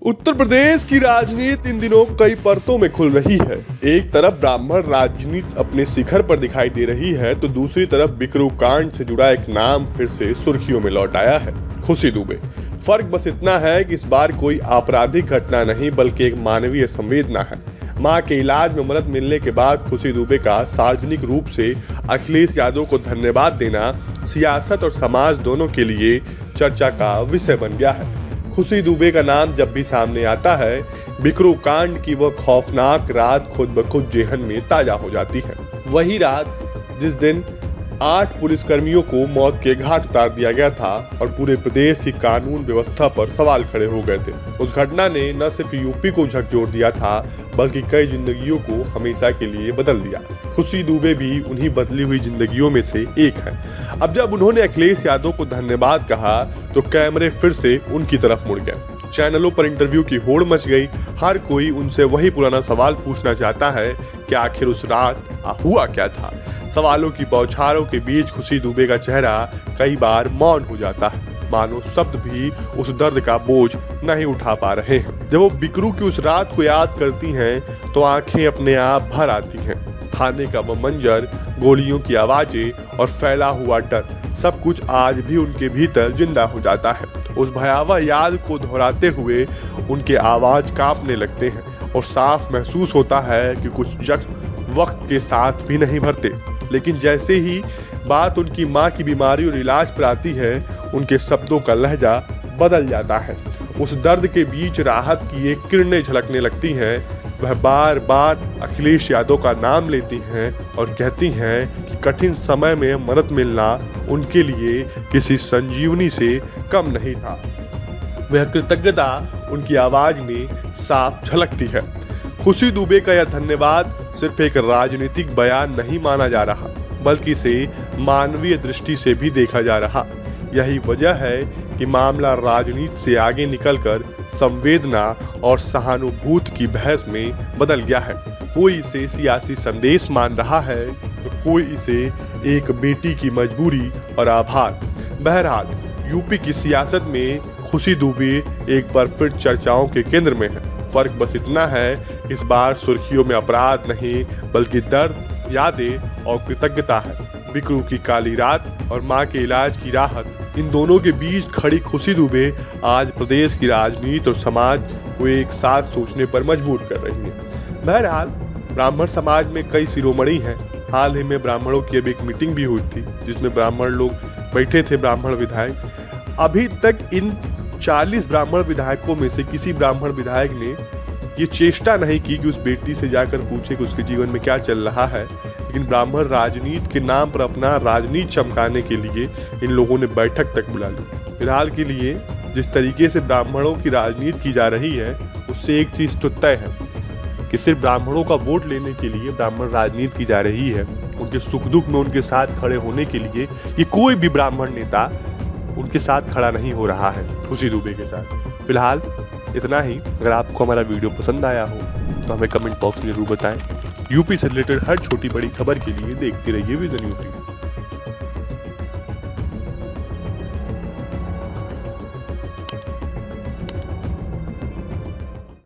उत्तर प्रदेश की राजनीति इन दिनों कई परतों में खुल रही है। एक तरफ ब्राह्मण राजनीति अपने शिखर पर दिखाई दे रही है तो दूसरी तरफ बिकरू कांड से जुड़ा एक नाम फिर से सुर्खियों में लौट आया है, खुशी दुबे। फर्क बस इतना है कि इस बार कोई आपराधिक घटना नहीं बल्कि एक मानवीय संवेदना है। मां के इलाज में मदद मिलने के बाद खुशी दुबे का सार्वजनिक रूप से अखिलेश यादव को धन्यवाद देना सियासत और समाज दोनों के लिए चर्चा का विषय बन गया है। खुशी दुबे का नाम जब भी सामने आता है, बिकरू कांड की वह खौफनाक रात खुद ब खुद जेहन में ताजा हो जाती है। वही रात जिस दिन 8 पुलिसकर्मियों को मौत के घाट उतार दिया गया था और पूरे प्रदेश की कानून व्यवस्था पर सवाल खड़े हो गए थे। उस घटना ने न सिर्फ यूपी को झकझोर दिया था बल्कि कई जिंदगियों को हमेशा के लिए बदल दिया। खुशी दुबे भी उन्हीं बदली हुई जिंदगियों में से एक है। अब जब उन्होंने अखिलेश यादव को धन्यवाद कहा तो कैमरे फिर से उनकी तरफ मुड़ गए। चैनलों पर इंटरव्यू की होड़ मच गई। हर कोई उनसे वही पुराना सवाल पूछना चाहता है कि आखिर उस रात हुआ क्या था। सवालों की बौछारों के बीच खुशी दुबे का चेहरा कई बार मौन हो जाता है, मानो शब्द भी उस दर्द का बोझ नहीं उठा पा रहे हैं। जब वो बिकरू की उस रात को याद करती हैं तो आंखें अपने आप भर आती हैं। थाने का वो मंजर, गोलियों की आवाजें और फैला हुआ डर, सब कुछ आज भी उनके भीतर जिंदा हो जाता है। उस भयावह याद को दोहराते हुए उनके आवाज कांपने लगते हैं और साफ महसूस होता है कि कुछ जख्म वक्त के साथ भी नहीं भरते। लेकिन जैसे ही बात उनकी मां की बीमारी और इलाज पर आती है, उनके शब्दों का लहजा बदल जाता है। उस दर्द के बीच राहत की एक किरणें झलकने लगती हैं। वह बार बार अखिलेश यादव का नाम लेती हैं और कहती हैं कि कठिन समय में मदद मिलना उनके लिए किसी संजीवनी से कम नहीं था। वह कृतज्ञता उनकी आवाज में साफ झलकती है। खुशी दुबे का यह धन्यवाद सिर्फ एक राजनीतिक बयान नहीं माना जा रहा बल्कि इसे मानवीय दृष्टि से भी देखा जा रहा। यही वजह है कि मामला राजनीति से आगे निकलकर संवेदना और सहानुभूति की बहस में बदल गया है। कोई इसे सियासी संदेश मान रहा है तो कोई इसे एक बेटी की मजबूरी और आभार। बहरहाल यूपी की सियासत में खुशी दुबे एक बार फिर चर्चाओं के केंद्र में है। फर्क बस इतना है कि इस बार सुर्खियों में अपराध नहीं बल्कि दर्द, यादें और कृतज्ञता है। बिकरू की काली रात और मां के इलाज की राहत, इन दोनों के बीच खड़ी खुशी दुबे आज प्रदेश की राजनीति और समाज को एक साथ सोचने पर मजबूर कर रही है। बहरहाल ब्राह्मण समाज में कई शिरोमणि हैं। हाल ही में ब्राह्मणों की अब एक मीटिंग भी हुई थी जिसमें ब्राह्मण लोग बैठे थे, ब्राह्मण विधायक। अभी तक इन 40 ब्राह्मण विधायकों में से किसी ब्राह्मण विधायक ने ये चेष्टा नहीं की कि उस बेटी से जाकर पूछे कि उसके जीवन में क्या चल रहा है। लेकिन ब्राह्मण राजनीति के नाम पर अपना राजनीति चमकाने के लिए इन लोगों ने बैठक तक बुला ली। फिलहाल के लिए जिस तरीके से ब्राह्मणों की राजनीति की जा रही है उससे एक चीज तो तय है कि सिर्फ ब्राह्मणों का वोट लेने के लिए ब्राह्मण राजनीति की जा रही है। उनके सुख दुख में उनके साथ खड़े होने के लिए ये कोई भी ब्राह्मण नेता उनके साथ खड़ा नहीं हो रहा है खुशी दुबे के साथ। फिलहाल इतना ही। अगर आपको हमारा वीडियो पसंद आया हो तो हमें कमेंट बॉक्स में जरूर बताएं। यूपी से रिलेटेड हर छोटी बड़ी खबर के लिए देखते रहिए विजन यूपी।